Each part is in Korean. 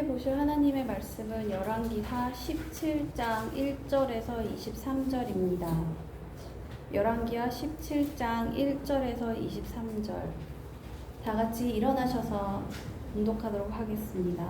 함께 보실 하나님의 말씀은 열왕기하 17장 1절에서 23절입니다. 열왕기하 17장 1절에서 23절. 다 같이 일어나셔서 봉독하도록 하겠습니다.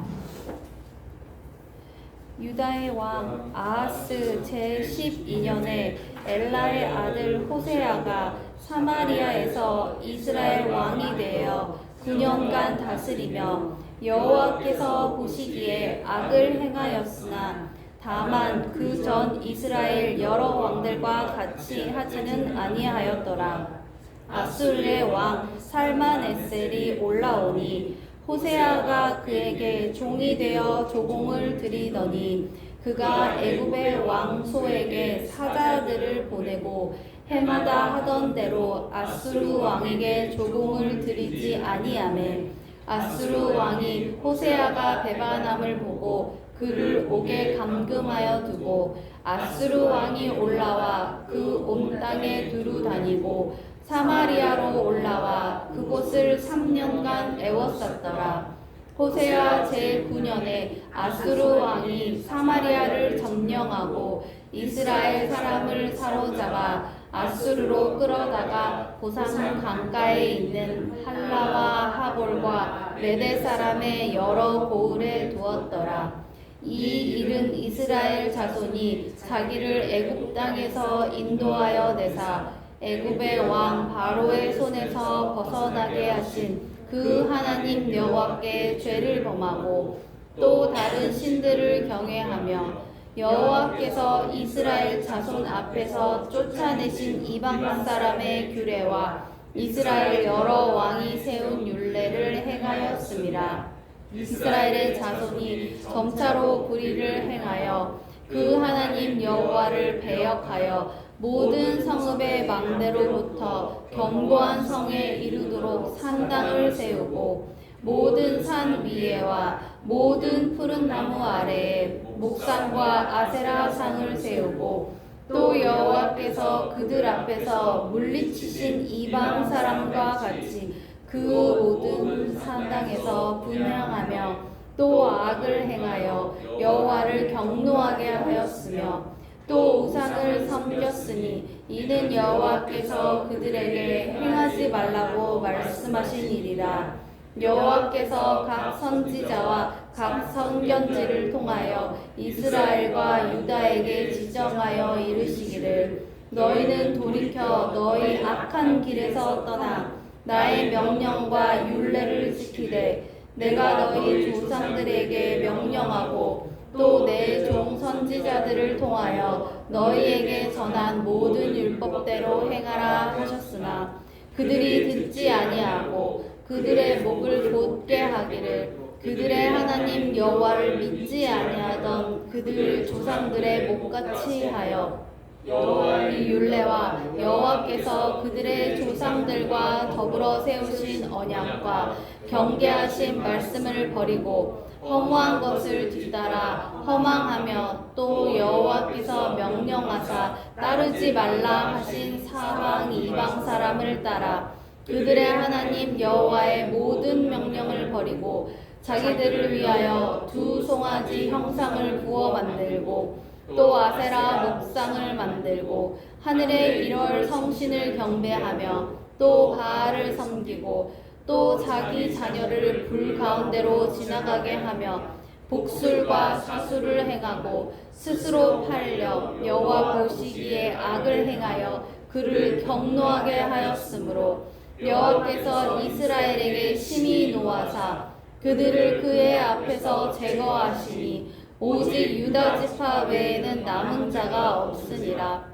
유다의 왕 아하스 제12년에 엘라의 아들 호세아가 사마리아에서 이스라엘 왕이 되어 9년간 다스리며 여호와께서 보시기에 악을 행하였으나 다만 그 전 이스라엘 여러 왕들과 같이 하지는 아니하였더라. 아수르의 왕 살만에셀이 올라오니 호세아가 그에게 종이 되어 조공을 드리더니 그가 애굽의 왕소에게 사자들을 보내고 해마다 하던 대로 아수르 왕에게 조공을 드리지 아니하매 아수르 왕이 호세아가 배반함을 보고 그를 옥에 감금하여 두고 아수르 왕이 올라와 그 온 땅에 두루 다니고 사마리아로 올라와 그곳을 3년간 애워쌌더라. 호세아 제9년에 아수르 왕이 사마리아를 점령하고 이스라엘 사람을 사로잡아 아수르로 끌어다가 보산 강가에 있는 할라와 하볼과 메대 사람의 여러 고을에 두었더라. 이 일은 이스라엘 자손이 자기를 애굽 땅에서 인도하여 내사 애굽의 왕 바로의 손에서 벗어나게 하신 그 하나님 여호와께 죄를 범하고 또 다른 신들을 경외하며 여호와께서 이스라엘 자손 앞에서 쫓아내신 이방 사람의 규례와 이스라엘 여러 왕이 세운 율례를 행하였음이라. 이스라엘의 자손이 점차로 불의를 행하여 그 하나님 여호와를 배역하여 모든 성읍의 망대로부터 견고한 성에 이르도록 산당을 세우고 모든 산 위에와 모든 푸른 나무 아래에 목상과 아세라 상을 세우고 또 여호와께서 그들 앞에서 물리치신 이방 사람과 같이 그 모든 산당에서 분향하며 또 악을 행하여 여호와를 경노하게 하였으며 또 우상을 섬겼으니 이는 여호와께서 그들에게 행하지 말라고 말씀하신 일이라. 여호와께서 각 선지자와 각 선견지를 통하여 이스라엘과 유다에게 지정하여 이르시기를 너희는 돌이켜 너희 악한 길에서 떠나 나의 명령과 율례를 지키되 내가 너희 조상들에게 명령하고 또 내 종 선지자들을 통하여 너희에게 전한 모든 율법대로 행하라 하셨으나 그들이 듣지 아니하고 그들의 목을 곧게 하기를 그들의 하나님 여호와를 믿지 아니하던 그들 조상들의 목같이 하여 여호와의 율례와 여호와께서 그들의 조상들과 더불어 세우신 언약과 경계하신 말씀을 버리고 허무한 것을 뒤따라 허망하며 또 여호와께서 명령하사 따르지 말라 하신 사방 이방 사람을 따라 그들의 하나님 여호와의 모든 명령을 버리고 자기들을 위하여 두 송아지 형상을 부어 만들고 또 아세라 목상을 만들고 하늘의 1월 성신을 경배하며 또 바알을 섬기고 또 자기 자녀를 불 가운데로 지나가게 하며 복술과 사술을 행하고 스스로 팔려 여호와 보시기에 악을 행하여 그를 경노하게 하였으므로 여호와께서 이스라엘에게 심히 노하사 그들을 그의 앞에서 제거하시니 오직 유다 지파 외에는 남은 자가 없으니라.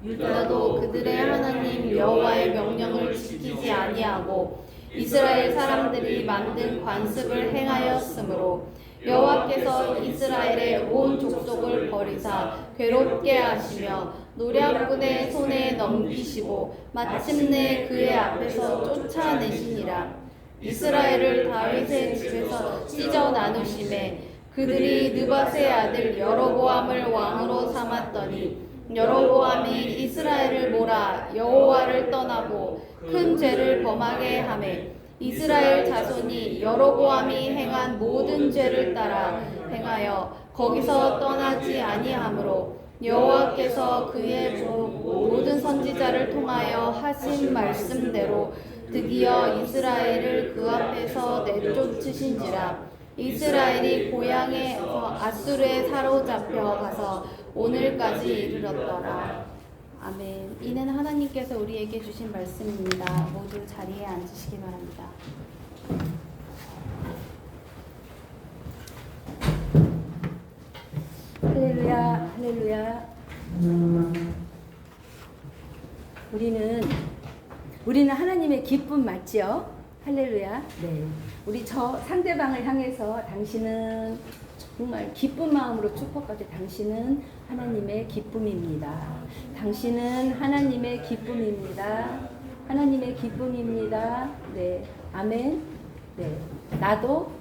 유다도 그들의 하나님 여호와의 명령을 지키지 아니하고 이스라엘 사람들이 만든 관습을 행하였으므로 여호와께서 이스라엘의 온 족속을 버리사 괴롭게 하시며 노략군의 손에 넘기시고 마침내 그의 앞에서 쫓아내시니라. 이스라엘을 다윗의 집에서 찢어 나누심에 그들이 느밧의 아들 여로보암을 왕으로 삼았더니 여로보암이 이스라엘을 몰아 여호와를 떠나고 큰 죄를 범하게 하매 이스라엘 자손이 여로보암이 행한 모든 죄를 따라 행하여 거기서 떠나지 아니하므로 여호와께서 그의 모든 선지자를 통하여 하신 말씀대로 드디어 이스라엘을 그 앞에서 내쫓으신지라. 이스라엘이 고향에서 아수르에 사로잡혀 가서 오늘까지 이르렀더라. 아멘. 이는 하나님께서 우리에게 주신 말씀입니다. 모두 자리에 앉으시기 바랍니다. 할렐루야, 할렐루야. 우리는 하나님의 기쁨 맞지요? 할렐루야. 네. 우리 저 상대방을 향해서 당신은 정말 기쁜 마음으로 축복하되 당신은 하나님의 기쁨입니다. 당신은 하나님의 기쁨입니다. 하나님의 기쁨입니다. 네. 아멘. 네. 나도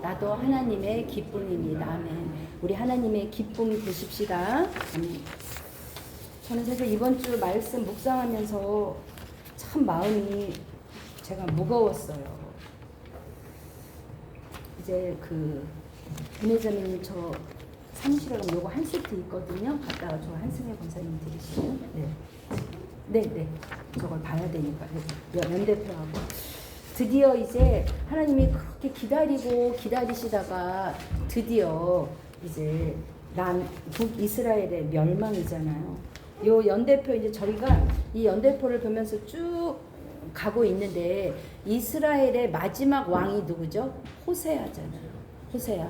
하나님의 기쁨입니다. 아멘. 우리 하나님의 기쁨이 되십시다. 아멘. 저는 사실 이번 주 말씀 묵상하면서 참 마음이 제가 무거웠어요. 이제 은혜자매님 저 사무실에 가면 요거 한 세트 있거든요. 갔다가 저 한승혜 권사님 드리시면 네. 저걸 봐야 되니까 연대표하고 드디어 이제 하나님이 그렇게 기다리시다가 드디어 이제 북이스라엘의 멸망이잖아요. 요 연대표 이제 저희가 이 연대표를 보면서 쭉 가고 있는데 이스라엘의 마지막 왕이 누구죠? 호세아잖아요. 호세아.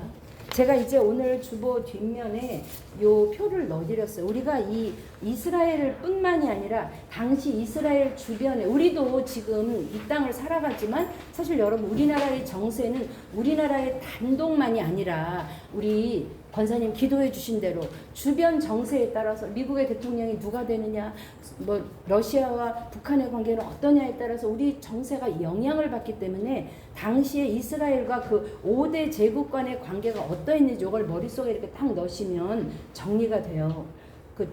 제가 이제 오늘 주보 뒷면에 요 표를 넣어드렸어요. 우리가 이 이스라엘 뿐만이 아니라 당시 이스라엘 주변에 우리도 지금 이 땅을 살아가지만 사실 여러분 우리나라의 정세는 우리나라의 단독만이 아니라 우리 권사님 기도해 주신 대로 주변 정세에 따라서 미국의 대통령이 누가 되느냐, 뭐 러시아와 북한의 관계는 어떠냐에 따라서 우리 정세가 영향을 받기 때문에 당시에 이스라엘과 그 5대 제국 간의 관계가 어떠했는지 이걸 머릿속에 이렇게 딱 넣으시면 정리가 돼요. 그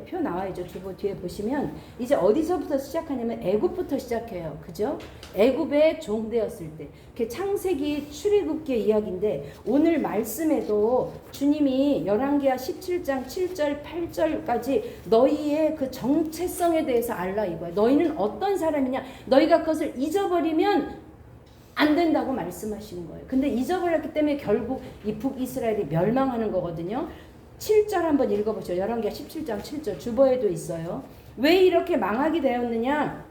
표 나와야죠. 주보 뒤에 보시면 이제 어디서부터 시작하냐면 애굽부터 시작해요. 그죠? 애굽의 종되었을 때. 그 창세기 출애굽기의 이야기인데 오늘 말씀에도 주님이 열왕기하 17장 7절 8절까지 너희의 그 정체성에 대해서 알라 이거야. 너희는 어떤 사람이냐? 너희가 그것을 잊어버리면 안 된다고 말씀하시는 거예요. 근데 잊어버렸기 때문에 결국 이 북이스라엘이 멸망하는 거거든요. 7절 한번 읽어보죠. 열왕기하 17장 7절 주보에도 있어요. 왜 이렇게 망하게 되었느냐?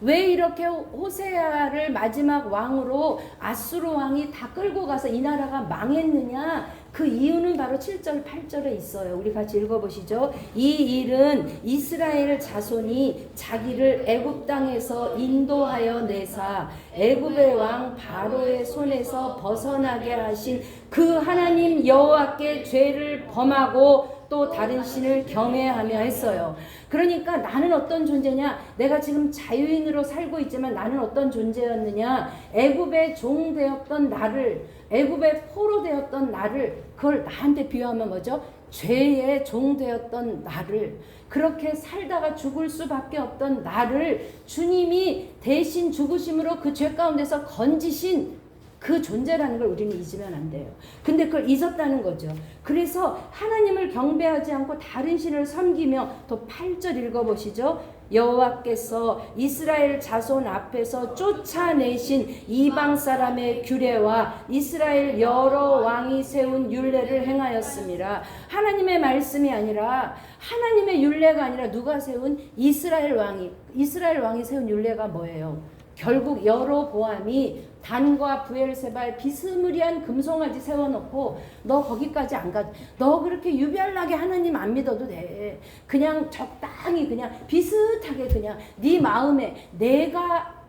왜 이렇게 호세아를 마지막 왕으로 아수르 왕이 다 끌고 가서 이 나라가 망했느냐? 그 이유는 바로 7절 8절에 있어요. 우리 같이 읽어보시죠. 이 일은 이스라엘 자손이 자기를 애굽 땅에서 인도하여 내사 애굽의 왕 바로의 손에서 벗어나게 하신 그 하나님 여호와께 죄를 범하고 또 다른 신을 경외하며 했어요. 그러니까 나는 어떤 존재냐? 내가 지금 자유인으로 살고 있지만 나는 어떤 존재였느냐? 애굽의 종 되었던 나를, 애굽의 포로 되었던 나를, 그걸 나한테 비유하면 뭐죠? 죄의 종 되었던 나를, 그렇게 살다가 죽을 수밖에 없던 나를 주님이 대신 죽으심으로 그 죄 가운데서 건지신 그 존재라는 걸 우리는 잊으면 안 돼요. 근데 그걸 잊었다는 거죠. 그래서 하나님을 경배하지 않고 다른 신을 섬기며 또 8절 읽어보시죠. 여호와께서 이스라엘 자손 앞에서 쫓아내신 이방 사람의 규례와 이스라엘 여러 왕이 세운 율례를 행하였습니다. 하나님의 말씀이 아니라 하나님의 율례가 아니라 누가 세운 이스라엘 왕이 세운 율례가 뭐예요? 결국 여로보암이 단과 브엘세바에 비스무리한 금송아지 세워놓고 너 거기까지 안 가. 너 그렇게 유별나게 하나님 안 믿어도 돼. 그냥 적당히 그냥 비슷하게 그냥 네 마음에 내가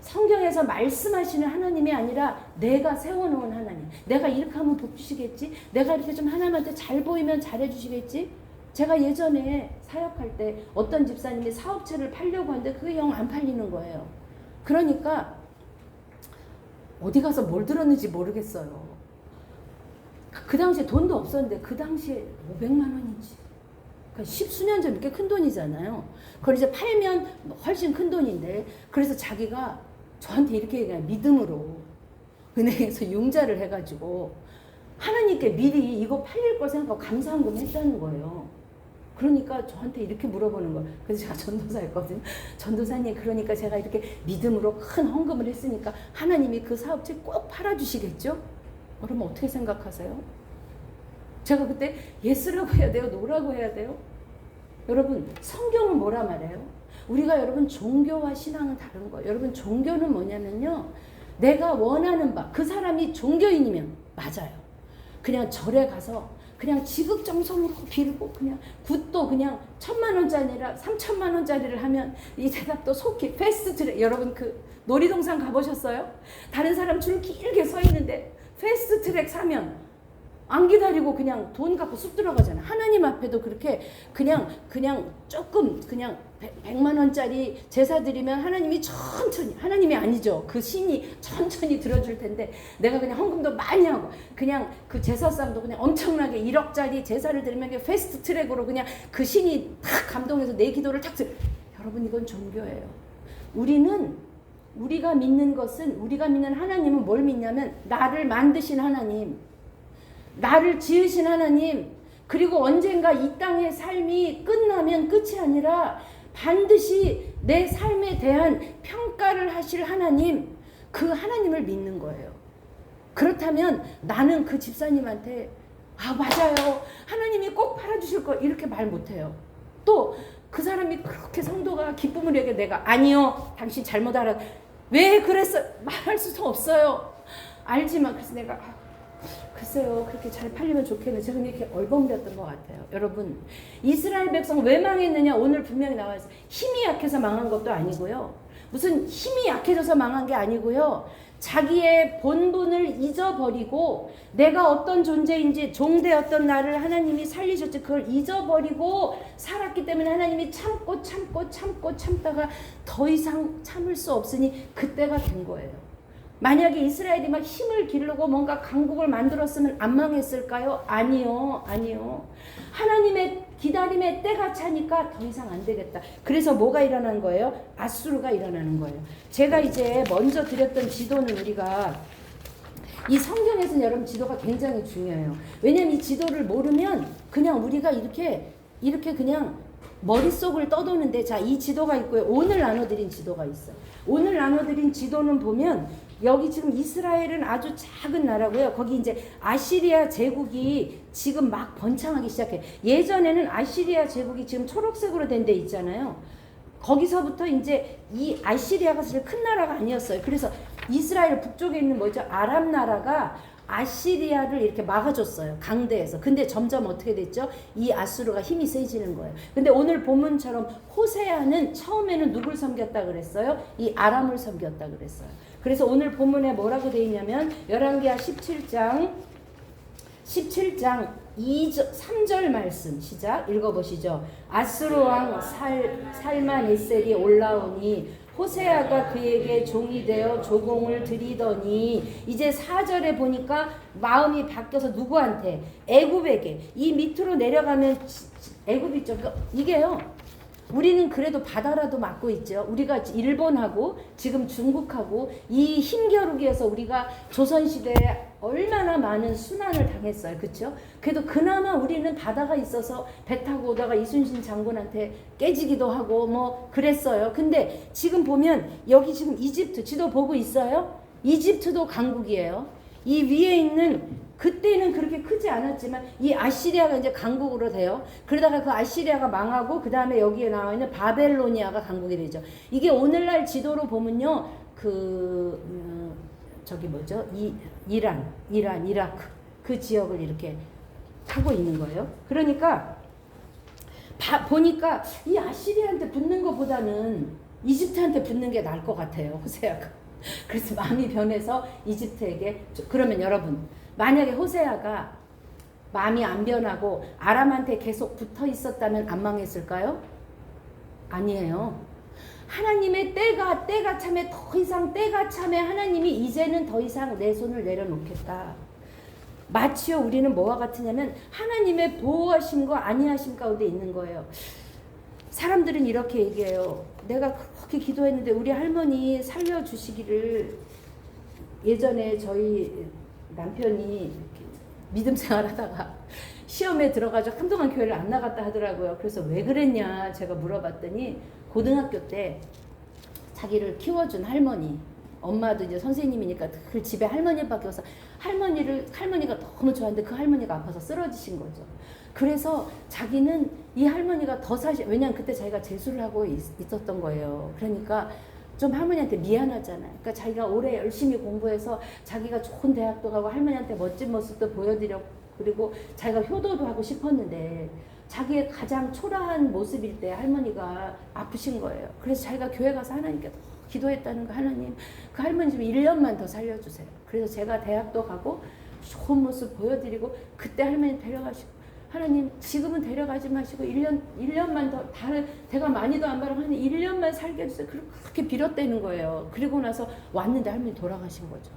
성경에서 말씀하시는 하나님이 아니라 내가 세워놓은 하나님. 내가 이렇게 하면 복 주시겠지? 내가 이렇게 좀 하나님한테 잘 보이면 잘해 주시겠지? 제가 예전에 사역할 때 어떤 집사님이 사업체를 팔려고 하는데 그게 영 안 팔리는 거예요. 그러니까 어디 가서 뭘 들었는지 모르겠어요. 그 당시에 돈도 없었는데 그 당시에 500만 원인지 그러니까 10수년 전 이렇게 큰 돈이잖아요. 그걸 이제 팔면 훨씬 큰 돈인데 그래서 자기가 저한테 이렇게 얘기해요. 믿음으로 은행에서 융자를 해가지고 하나님께 미리 이거 팔릴 걸 생각하고 감사한금 했다는 거예요. 그러니까 저한테 이렇게 물어보는 거예요. 그래서 제가 전도사였거든요. 전도사님, 그러니까 제가 이렇게 믿음으로 큰 헌금을 했으니까 하나님이 그 사업체 꼭 팔아주시겠죠? 그러면 어떻게 생각하세요? 제가 그때 예스라고 해야 돼요? 노라고 해야 돼요? 여러분, 성경은 뭐라 말해요? 우리가 여러분 종교와 신앙은 다른 거예요. 여러분, 종교는 뭐냐면요, 내가 원하는 바, 그 사람이 종교인이면 맞아요. 그냥 절에 가서 그냥 지극정성으로 빌고 그냥 굿도 그냥 1,000,000원짜리라 3,000,000원짜리를 하면 이 대답도 속히 패스트트랙. 여러분 그 놀이동산 가보셨어요? 다른 사람 줄 길게 서 있는데 패스트트랙 사면 안 기다리고 그냥 돈 갖고 쑥 들어가잖아요. 하나님 앞에도 그렇게 그냥 조금 그냥 100만 원짜리 제사 드리면 하나님이 천천히, 하나님이 아니죠. 그 신이 천천히 들어줄 텐데 내가 그냥 헌금도 많이 하고 그냥 그 제사상도 그냥 엄청나게 1억짜리 제사를 드리면 패스트 트랙으로 그냥 그 신이 탁 감동해서 내 기도를 탁 여러분, 이건 종교예요. 우리가 믿는 것은, 우리가 믿는 하나님은 뭘 믿냐면 나를 만드신 하나님, 나를 지으신 하나님, 그리고 언젠가 이 땅의 삶이 끝나면 끝이 아니라 반드시 내 삶에 대한 평가를 하실 하나님, 그 하나님을 믿는 거예요. 그렇다면 나는 그 집사님한테 맞아요, 하나님이 꼭 팔아주실 거, 이렇게 말 못해요. 또 그 사람이 그렇게 성도가 기쁨을 얘기해, 내가 아니요, 당신 잘못 알아, 왜 그랬어, 말할 수도 없어요. 알지만. 그래서 내가 글쎄요, 그렇게 잘 팔리면 좋겠네. 제가 이렇게 얼벙댔던 것 같아요. 여러분, 이스라엘 백성 왜 망했느냐? 오늘 분명히 나와 있어요. 힘이 약해서 망한 것도 아니고요. 무슨 힘이 약해져서 망한 게 아니고요. 자기의 본분을 잊어버리고 내가 어떤 존재인지, 종되었던 나를 하나님이 살리셨지, 그걸 잊어버리고 살았기 때문에 하나님이 참다가 더 이상 참을 수 없으니 그때가 된 거예요. 만약에 이스라엘이 막 힘을 기르고 뭔가 강국을 만들었으면 안 망했을까요? 아니요. 하나님의 기다림의 때가 차니까 더 이상 안 되겠다. 그래서 뭐가 일어난 거예요? 아수르가 일어나는 거예요. 제가 이제 먼저 드렸던 지도는, 우리가 이 성경에서는 여러분 지도가 굉장히 중요해요. 왜냐면 이 지도를 모르면 그냥 우리가 이렇게 그냥 머릿속을 떠도는데, 자, 이 지도가 있고요. 오늘 나눠드린 지도가 있어요. 오늘 나눠드린 지도는 보면 여기 지금 이스라엘은 아주 작은 나라고요. 거기 이제 아시리아 제국이 지금 막 번창하기 시작해. 예전에는 아시리아 제국이 지금 초록색으로 된 데 있잖아요. 거기서부터 이제 이 아시리아가 사실 큰 나라가 아니었어요. 그래서 이스라엘 북쪽에 있는 뭐죠? 아랍 나라가 아시리아를 이렇게 막아줬어요. 강대에서. 근데 점점 어떻게 됐죠? 이 아수르가 힘이 세지는 거예요. 근데 오늘 본문처럼 호세아는 처음에는 누굴 섬겼다 그랬어요? 이 아람을 섬겼다 그랬어요. 그래서 오늘 본문에 뭐라고 되어 있냐면 열왕기하 17장 3절 말씀 시작 읽어보시죠. 아수르 왕 살만에셀이 올라오니 호세아가 그에게 종이 되어 조공을 드리더니, 이제 4절에 보니까 마음이 바뀌어서 누구한테? 애굽에게. 이 밑으로 내려가면 애굽이죠. 이게요, 우리는 그래도 바다라도 막고 있죠. 우리가 일본하고 지금 중국하고 이 힘겨루기에서 우리가 조선시대에 얼마나 많은 순환을 당했어요. 그렇죠? 그래도 그나마 우리는 바다가 있어서 배 타고 오다가 이순신 장군한테 깨지기도 하고 뭐 그랬어요. 근데 지금 보면 여기 지금 이집트 지도 보고 있어요? 이집트도 강국이에요. 이 위에 있는, 그때는 그렇게 크지 않았지만 이 아시리아가 이제 강국으로 돼요. 그러다가 그 아시리아가 망하고 그 다음에 여기에 나와 있는 바벨로니아가 강국이 되죠. 이게 오늘날 지도로 보면요, 저기 뭐죠? 이란, 이라크 그 지역을 이렇게 하고 있는 거예요. 그러니까 보니까 이 아시리아한테 붙는 것보다는 이집트한테 붙는 게 나을 것 같아요. 호세아가. 그래서 마음이 변해서 이집트에게. 그러면 여러분, 만약에 호세아가 마음이 안 변하고 아람한테 계속 붙어 있었다면 안 망했을까요? 아니에요. 하나님의 때가 참에, 더 이상 때가 참에 하나님이 이제는 더 이상 내 손을 내려놓겠다. 마치요, 우리는 뭐와 같으냐면 하나님의 보호하심과 아니하심 가운데 있는 거예요. 사람들은 이렇게 얘기해요. 내가 그렇게 그렇게 기도했는데 우리 할머니 살려주시기를 예전에 저희 남편이 믿음 생활하다가 시험에 들어가지고 한동안 교회를 안 나갔다 하더라고요. 그래서 왜 그랬냐 제가 물어봤더니 고등학교 때 자기를 키워준 할머니, 엄마도 이제 선생님이니까 그 집에 할머니밖에 없어서 할머니가 너무 좋아하는데 그 할머니가 아파서 쓰러지신 거죠. 그래서 자기는 이 할머니가 더 왜냐면 그때 자기가 재수를 하고 있었던 거예요. 그러니까 좀 할머니한테 미안하잖아요. 그러니까 자기가 올해 열심히 공부해서 자기가 좋은 대학도 가고 할머니한테 멋진 모습도 보여드렸고 그리고 자기가 효도도 하고 싶었는데 자기의 가장 초라한 모습일 때 할머니가 아프신 거예요. 그래서 자기가 교회 가서 하나님께 기도했다는 거, 하나님 그 할머니 좀 1년만 더 살려주세요. 그래서 제가 대학도 가고 좋은 모습 보여드리고 그때 할머니 데려가시고 하나님 지금은 데려가지 마시고 1년만 더 다른 대가 많이도 안 바라고 한 1년만 살게 해주세요. 그렇게 빌었다는 거예요. 그리고 나서 왔는데 할머니 돌아가신 거죠.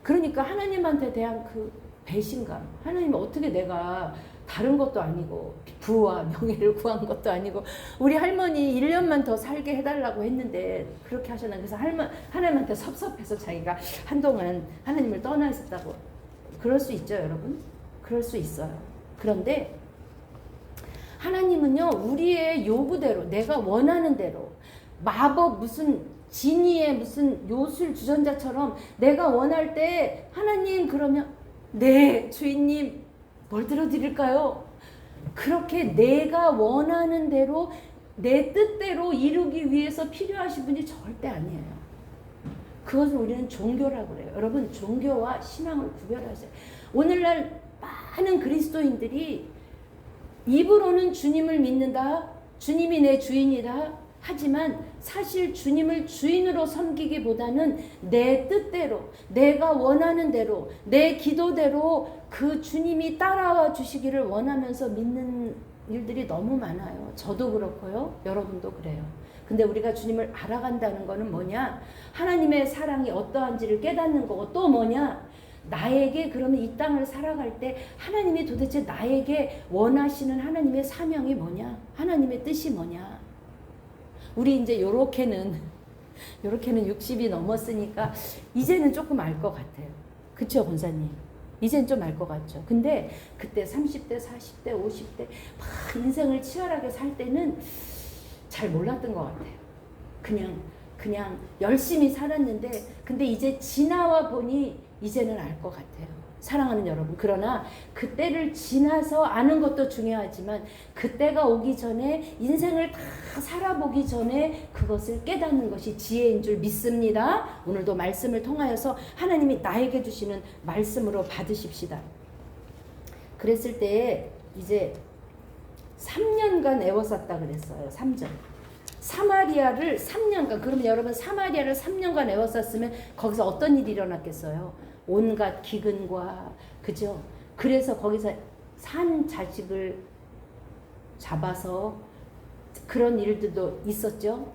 그러니까 하나님한테 대한 그 배신감, 하나님 어떻게 내가 다른 것도 아니고 부와 명예를 구한 것도 아니고 우리 할머니 1년만 더 살게 해달라고 했는데 그렇게 하셨나. 그래서 하나님한테 섭섭해서 자기가 한동안 하나님을 떠나 있었다고. 그럴 수 있죠 여러분. 그럴 수 있어요. 그런데 하나님은요 우리의 요구대로 내가 원하는 대로 마법 무슨 지니의 무슨 요술 주전자처럼 내가 원할 때 하나님 그러면 네 주인님 뭘 들어드릴까요? 그렇게 내가 원하는 대로 내 뜻대로 이루기 위해서 필요하신 분이 절대 아니에요. 그것을 우리는 종교라고 그래요. 여러분 종교와 신앙을 구별하세요. 오늘날 많은 그리스도인들이 입으로는 주님을 믿는다. 주님이 내 주인이다. 하지만 사실 주님을 주인으로 섬기기보다는 내 뜻대로 내가 원하는 대로 내 기도대로 그 주님이 따라와 주시기를 원하면서 믿는 일들이 너무 많아요. 저도 그렇고요. 여러분도 그래요. 근데 우리가 주님을 알아간다는 거는 뭐냐? 하나님의 사랑이 어떠한지를 깨닫는 거고 또 뭐냐? 나에게 그러면 이 땅을 살아갈 때 하나님이 도대체 나에게 원하시는 하나님의 사명이 뭐냐? 하나님의 뜻이 뭐냐? 우리 이제 요렇게는 60이 넘었으니까 이제는 조금 알 것 같아요. 그쵸 권사님? 이제는 좀 알 것 같죠. 근데 그때 30대, 40대, 50대 막 인생을 치열하게 살 때는 잘 몰랐던 것 같아요. 그냥 열심히 살았는데 근데 이제 지나와 보니 이제는 알 것 같아요. 사랑하는 여러분. 그러나 그때를 지나서 아는 것도 중요하지만 그때가 오기 전에 인생을 다 살아보기 전에 그것을 깨닫는 것이 지혜인 줄 믿습니다. 오늘도 말씀을 통하여서 하나님이 나에게 주시는 말씀으로 받으십시다. 그랬을 때 이제 3년간 애워쌌다 그랬어요. 3절. 사마리아를 3년간, 그러면 여러분 사마리아를 3년간 애워쌌으면 거기서 어떤 일이 일어났겠어요? 온갖 기근과 그죠? 그래서 거기서 산 자식을 잡아서 그런 일들도 있었죠.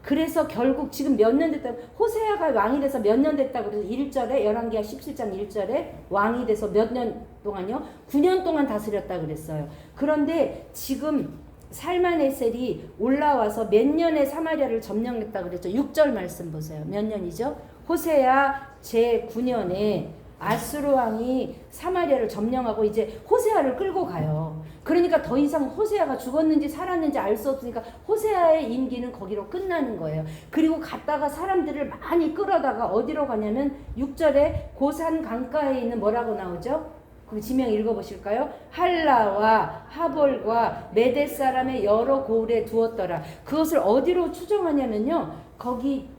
그래서 결국 지금 몇 년 됐다, 호세아가 왕이 돼서 몇 년 됐다 그래서 1절에 열왕기하 17장 1절에 왕이 돼서 몇 년 동안요? 9년 동안 다스렸다 그랬어요. 그런데 지금 살만에셀이 올라와서 몇 년에 사마리아를 점령했다 그랬죠. 6절 말씀 보세요. 몇 년이죠? 호세아 제9년에 아수르 왕이 사마리아를 점령하고 이제 호세아를 끌고 가요. 그러니까 더 이상 호세아가 죽었는지 살았는지 알 수 없으니까 호세아의 임기는 거기로 끝나는 거예요. 그리고 갔다가 사람들을 많이 끌어다가 어디로 가냐면 6절에 고산 강가에 있는 뭐라고 나오죠? 그 지명 읽어보실까요? 할라와 하볼과 메대 사람의 여러 고을에 두었더라. 그것을 어디로 추정하냐면요. 거기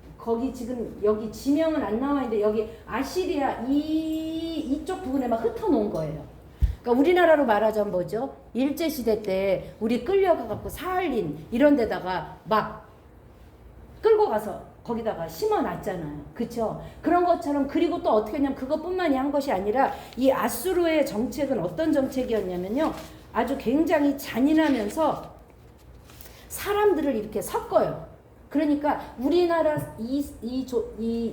지금 여기 지명은 안 나와 있는데 여기 아시리아 이쪽 부근에 막 흩어놓은 거예요. 그러니까 우리나라로 말하자면 뭐죠? 일제시대 때 우리 끌려가갖고 사할린 이런 데다가 막 끌고 가서 거기다가 심어놨잖아요. 그쵸? 그런 것처럼. 그리고 또 어떻게 했냐면 그것뿐만이 한 것이 아니라 이 아수르의 정책은 어떤 정책이었냐면요. 아주 굉장히 잔인하면서 사람들을 이렇게 섞어요. 그러니까 우리나라 이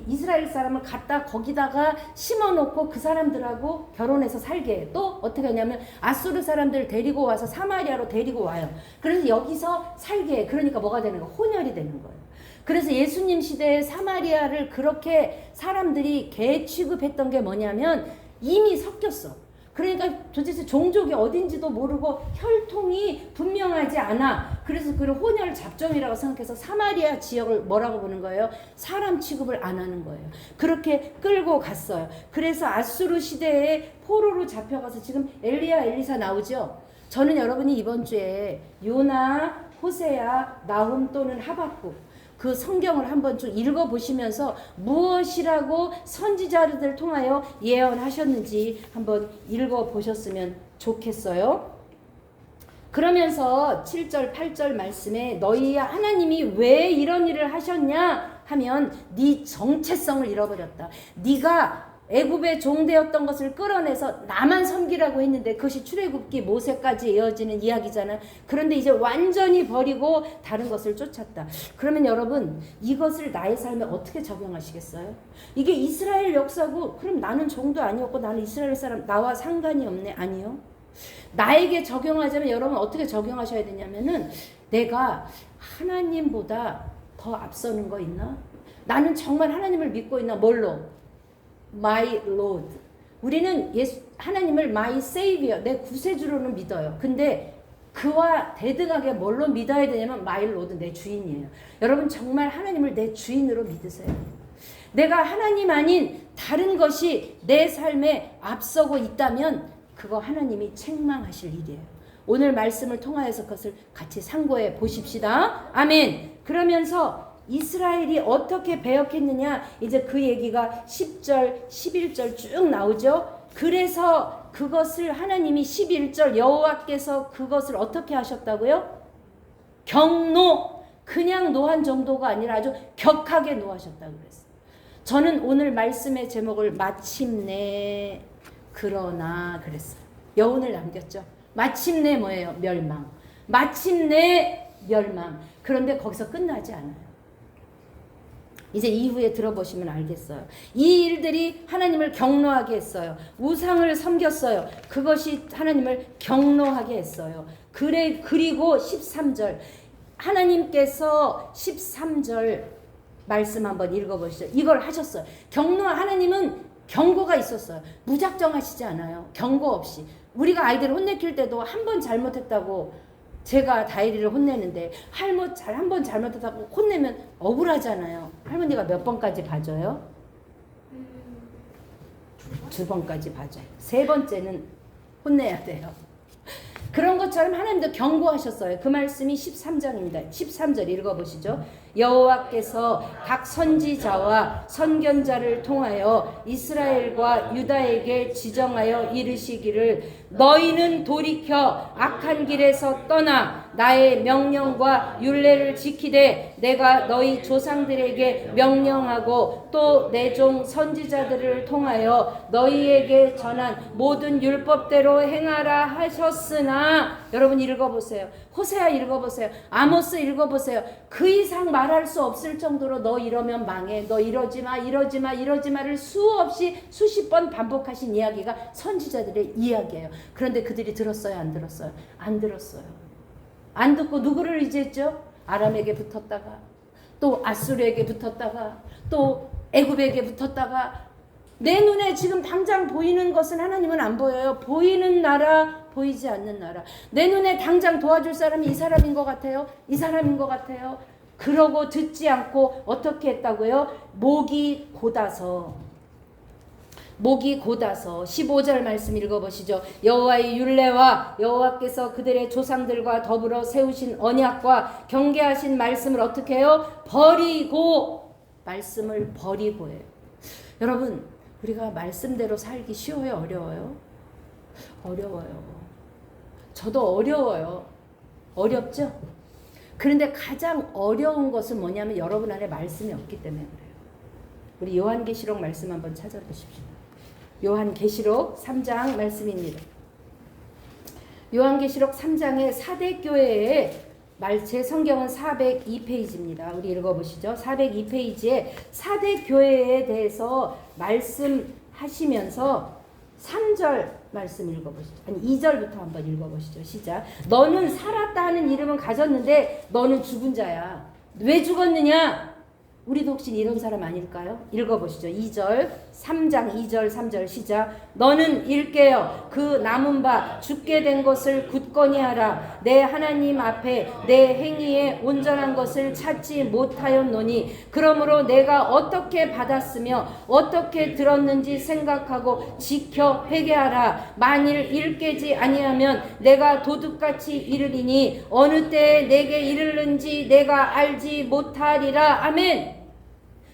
이스라엘 사람을 갖다 거기다가 심어놓고 그 사람들하고 결혼해서 살게 해. 또 어떻게 하냐면 아수르 사람들을 데리고 와서 사마리아로 데리고 와요. 그래서 여기서 살게 해. 그러니까 뭐가 되는 거예요? 혼혈이 되는 거예요. 그래서 예수님 시대에 사마리아를 그렇게 사람들이 개 취급했던 게 뭐냐면 이미 섞였어. 그러니까 도대체 종족이 어딘지도 모르고 혈통이 분명하지 않아. 그래서 그걸 혼혈 잡종이라고 생각해서 사마리아 지역을 뭐라고 보는 거예요? 사람 취급을 안 하는 거예요. 그렇게 끌고 갔어요. 그래서 아수르 시대에 포로로 잡혀가서 지금 엘리야 엘리사 나오죠. 저는 여러분이 이번 주에 요나, 호세야, 나훔 또는 하박국 그 성경을 한번 좀 읽어보시면서 무엇이라고 선지자들을 통하여 예언하셨는지 한번 읽어보셨으면 좋겠어요. 그러면서 7절 8절 말씀에 너희 하나님이 왜 이런 일을 하셨냐 하면 네 정체성을 잃어버렸다. 네가 애굽의 종되었던 것을 끌어내서 나만 섬기라고 했는데 그것이 출애굽기 모세까지 이어지는 이야기잖아요. 그런데 이제 완전히 버리고 다른 것을 쫓았다. 그러면 여러분 이것을 나의 삶에 어떻게 적용하시겠어요? 이게 이스라엘 역사고 그럼 나는 종도 아니었고 나는 이스라엘 사람 나와 상관이 없네. 아니요. 나에게 적용하자면 여러분 어떻게 적용하셔야 되냐면은 내가 하나님보다 더 앞서는 거 있나? 나는 정말 하나님을 믿고 있나? 뭘로? My Lord. 우리는 하나님을 My Savior, 내 구세주로는 믿어요. 근데 그와 대등하게 뭘로 믿어야 되냐면 My Lord, 내 주인이에요. 여러분 정말 하나님을 내 주인으로 믿으세요. 내가 하나님 아닌 다른 것이 내 삶에 앞서고 있다면 그거 하나님이 책망하실 일이에요. 오늘 말씀을 통하여서 그것을 같이 상고해 보십시다. 아멘. 그러면서 이스라엘이 어떻게 배역했느냐 이제 그 얘기가 10절 11절 쭉 나오죠. 그래서 그것을 하나님이 11절 여호와께서 그것을 어떻게 하셨다고요? 경노. 그냥 노한 정도가 아니라 아주 격하게 노하셨다고 그랬어요. 저는 오늘 말씀의 제목을 마침내 그러나 그랬어요. 여운을 남겼죠. 마침내 뭐예요? 멸망. 마침내 멸망. 그런데 거기서 끝나지 않아요. 이제 이후에 들어보시면 알겠어요. 이 일들이 하나님을 경노하게 했어요. 우상을 섬겼어요. 그것이 하나님을 경노하게 했어요. 그리고 13절 하나님께서 13절 말씀 한번 읽어보시죠. 이걸 하셨어요. 하나님은 경고가 있었어요. 무작정 하시지 않아요. 경고 없이. 우리가 아이들을 혼내킬 때도 한 번 잘못했다고 제가 다이리를 혼내는데 한 번 잘못했다고 혼내면 억울하잖아요. 할머니가 몇 번까지 봐줘요? 2번까지 봐줘요. 3번째는 혼내야 돼요. 그런 것처럼 하나님도 경고하셨어요. 그 말씀이 13장입니다. 13절 읽어보시죠. 여호와께서 각 선지자와 선견자를 통하여 이스라엘과 유다에게 지정하여 이르시기를 너희는 돌이켜 악한 길에서 떠나 나의 명령과 율례를 지키되 내가 너희 조상들에게 명령하고 또 내 종 선지자들을 통하여 너희에게 전한 모든 율법대로 행하라 하셨으나 여러분 읽어보세요. 호세아 읽어보세요. 아모스 읽어보세요. 그 이상 말할 수 없을 정도로 너 이러면 망해. 너 이러지마 이러지마 이러지마를 수없이 수십 번 반복하신 이야기가 선지자들의 이야기예요. 그런데 그들이 들었어요? 안 들었어요? 안 들었어요. 안 듣고 누구를 의지했죠? 아람에게 붙었다가 또 아수르에게 붙었다가 또 애굽에게 붙었다가 내 눈에 지금 당장 보이는 것은 하나님은 안 보여요. 보이는 나라 보이지 않는 나라. 내 눈에 당장 도와줄 사람이 이 사람인 것 같아요. 이 사람인 것 같아요. 그러고 듣지 않고 어떻게 했다고요? 목이 곧아서 15절 말씀 읽어보시죠. 여호와의 율례와 여호와께서 그들의 조상들과 더불어 세우신 언약과 경계하신 말씀을 어떻게 해요? 버리고 말씀을 버리고 해요. 여러분 우리가 말씀대로 살기 쉬워요? 어려워요? 어려워요. 저도 어려워요. 어렵죠? 그런데 가장 어려운 것은 뭐냐면 여러분 안에 말씀이 없기 때문에 그래요. 우리 요한계시록 말씀 한번 찾아보십시오. 요한계시록 3장 말씀입니다. 요한계시록 3장의 사대교회의 제 성경은 402페이지입니다. 우리 읽어보시죠. 402페이지에 사대교회에 대해서 말씀하시면서 3절 말씀 읽어보시죠. 아니 2절부터 한번 읽어보시죠. 시작. 너는 살았다 하는 이름은 가졌는데 너는 죽은 자야. 왜 죽었느냐? 우리도 혹시 이런 사람 아닐까요? 읽어보시죠. 2절, 3장 2절 3절 시작. 너는 일깨어 그 남은 바 죽게 된 것을 굳건히 하라. 내 하나님 앞에 내 행위에 온전한 것을 찾지 못하였노니 그러므로 내가 어떻게 받았으며 어떻게 들었는지 생각하고 지켜 회개하라. 만일 일깨지 아니하면 내가 도둑같이 이르리니 어느 때에 내게 이르는지 내가 알지 못하리라. 아멘.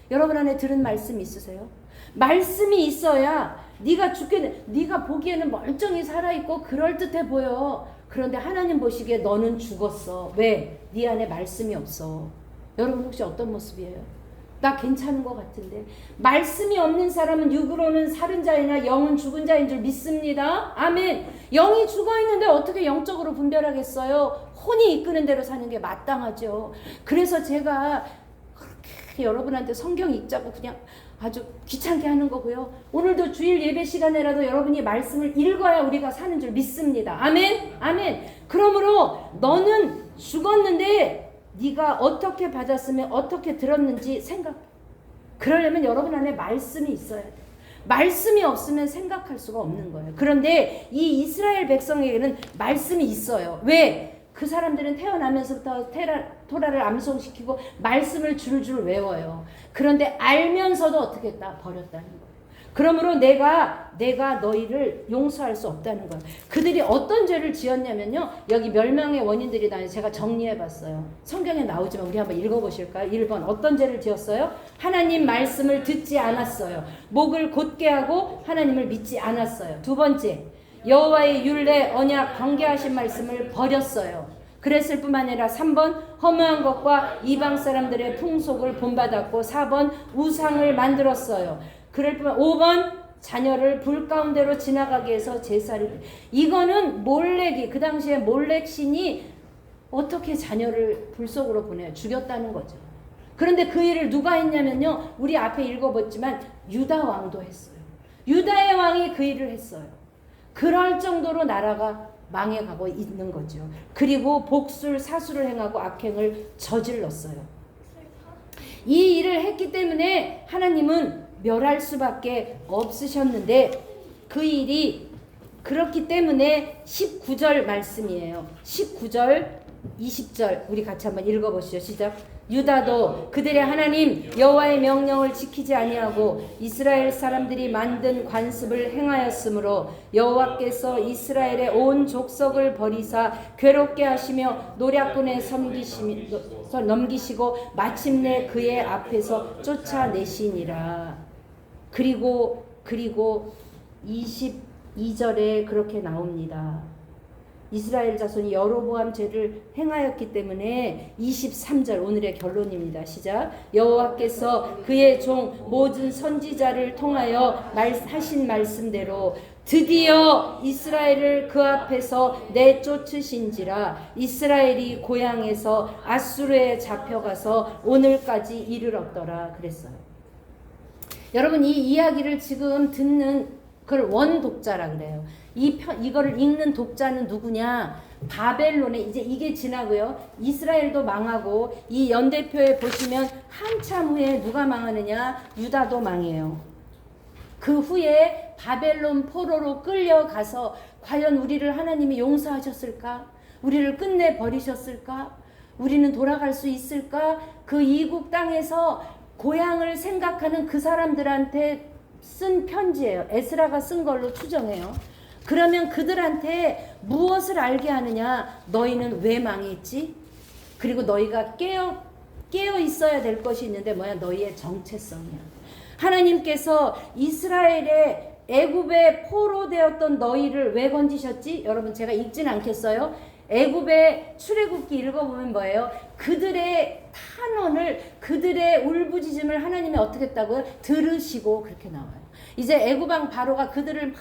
여러분 안에 들은 말씀 있으세요? 말씀이 있어야 네가 네가 보기에는 멀쩡히 살아있고 그럴듯해 보여. 그런데 하나님 보시기에 너는 죽었어. 왜? 네 안에 말씀이 없어. 여러분 혹시 어떤 모습이에요? 나 괜찮은 것 같은데. 말씀이 없는 사람은 육으로는 살은 자이나 영은 죽은 자인 줄 믿습니다. 아멘. 영이 죽어있는데 어떻게 영적으로 분별하겠어요? 혼이 이끄는 대로 사는 게 마땅하죠. 그래서 제가 여러분한테 성경 읽자고 그냥 아주 귀찮게 하는 거고요. 오늘도 주일 예배 시간에라도 여러분이 말씀을 읽어야 우리가 사는 줄 믿습니다. 아멘. 아멘. 그러므로 너는 죽었는데 네가 어떻게 받았으면 어떻게 들었는지 생각. 그러려면 여러분 안에 말씀이 있어야 돼. 말씀이 없으면 생각할 수가 없는 거예요. 그런데 이 이스라엘 백성에게는 말씀이 있어요. 왜? 그 사람들은 태어나면서부터 토라를 암송시키고 말씀을 줄줄 외워요. 그런데 알면서도 어떻게 했다? 버렸다는 거예요. 그러므로 내가 너희를 용서할 수 없다는 거예요. 그들이 어떤 죄를 지었냐면요. 여기 멸망의 원인들이 나와요. 제가 정리해봤어요. 성경에 나오지만 우리 한번 읽어보실까요? 1번 어떤 죄를 지었어요? 하나님 말씀을 듣지 않았어요. 목을 곧게 하고 하나님을 믿지 않았어요. 두 번째 여호와의 율례 언약 경계하신 말씀을 버렸어요. 그랬을 뿐만 아니라 3번 허무한 것과 이방 사람들의 풍속을 본받았고 4번 우상을 만들었어요. 그럴 뿐만 5번 자녀를 불 가운데로 지나가게 해서 제사를. 이거는 몰렉이 그 당시에 몰렉 신이 어떻게 자녀를 불 속으로 보내요? 죽였다는 거죠. 그런데 그 일을 누가 했냐면요. 우리 앞에 읽어봤지만 유다 왕도 했어요. 유다의 왕이 그 일을 했어요. 그럴 정도로 나라가 망해가고 있는 거죠. 그리고 복술, 사수를 행하고 악행을 저질렀어요. 이 일을 했기 때문에 하나님은 멸할 수밖에 없으셨는데 그 일이 그렇기 때문에 19절 말씀이에요. 19절, 20절 우리 같이 한번 읽어보시죠. 시작. 유다도 그들의 하나님 여호와의 명령을 지키지 아니하고 이스라엘 사람들이 만든 관습을 행하였으므로 여호와께서 이스라엘의 온 족속을 버리사 괴롭게 하시며 노략군에 넘기시고 마침내 그의 앞에서 쫓아내시니라. 그리고 22절에 그렇게 나옵니다. 이스라엘 자손이 여로보암 죄를 행하였기 때문에 23절 오늘의 결론입니다. 시작. 여호와께서 그의 종 모든 선지자를 통하여 하신 말씀대로 드디어 이스라엘을 그 앞에서 내쫓으신지라. 이스라엘이 고향에서 아수르에 잡혀가서 오늘까지 이르렀더라 그랬어요. 여러분 이 이야기를 지금 듣는 그걸 원독자라 그래요. 이거를 읽는 독자는 누구냐? 바벨론에 이제 이게 지나고요. 이스라엘도 망하고 이 연대표에 보시면 한참 후에 누가 망하느냐? 유다도 망해요. 그 후에 바벨론 포로로 끌려가서 과연 우리를 하나님이 용서하셨을까? 우리를 끝내 버리셨을까? 우리는 돌아갈 수 있을까? 그 이국 땅에서 고향을 생각하는 그 사람들한테 쓴 편지예요. 에스라가 쓴 걸로 추정해요. 그러면 그들한테 무엇을 알게 하느냐? 너희는 왜 망했지? 그리고 너희가 깨어 있어야 될 것이 있는데 뭐야? 너희의 정체성이야. 하나님께서 이스라엘의 애굽에 포로 되었던 너희를 왜 건지셨지? 여러분 제가 읽진 않겠어요? 애굽의 출애굽기 읽어보면 뭐예요? 그들의 탄원을, 그들의 울부짖음을 하나님이 어떻게 했다고요? 들으시고 그렇게 나와요. 이제 애굽왕 바로가 그들을 막